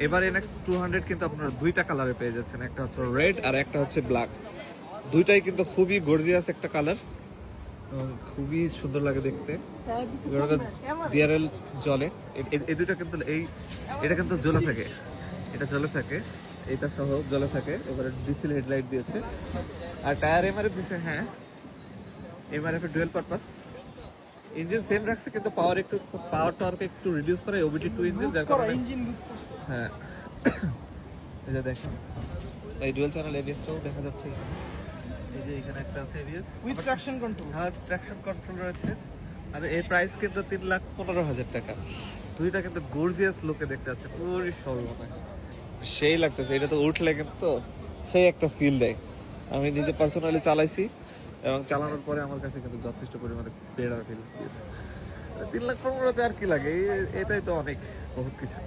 এবার NX 200 কিন্তু আপনারা দুইটা কালারে পেয়ে যাচ্ছেন, একটা হচ্ছে রেড আর একটা হচ্ছে ব্ল্যাক। দুইটাই কিন্তু খুবই গর্জিয়াস একটা কালার, খুবই সুন্দর লাগে দেখতে। ডিআরএল জলে, এই দুইটা কিন্তু এটা কিন্তু জ্বলে থাকে, এটা জ্বলে থাকে, এটা সহ জ্বলে থাকে। এবারে ডিসেল হেডলাইট দিয়েছে আর টায়ার এমআরএফ দিয়েছে। হ্যাঁ, এমআরএফ এর ডুয়াল পারপাস। ইঞ্জিন সেম রাখছে কিন্তু পাওয়ারকে একটু রিডিউস করে, OBD2 ইঞ্জিন, যার কারণে হ্যাঁ এই যে দেখেন এই ডুয়াল চ্যানেল এবিএসটাও দেখা যাচ্ছে। এই যে এখানে একটা আছে এবিএস উইথ ট্রাকশন কন্ট্রোল। হ্যাঁ, ট্রাকশন কন্ট্রোল রয়েছে। আর এর প্রাইস কিন্তু 3,15,000 টাকা। দুইটা কিন্তু গর্জিয়াস লুকে দেখতে যাচ্ছে, পুরো সর্বময় সেই লাগতেছে। এটা তো উঠলে কিন্তু সেই একটা ফিল দেয়। আমি নিজে পার্সোনালি চালাইছি এবং চালানোর পরে আমার কাছে কিন্তু যথেষ্ট পরিমাণে বেড়ার ফিল দিয়েছে। 3,15,000 আর কি লাগে, এটাই তো অনেক, বহুত কিছু।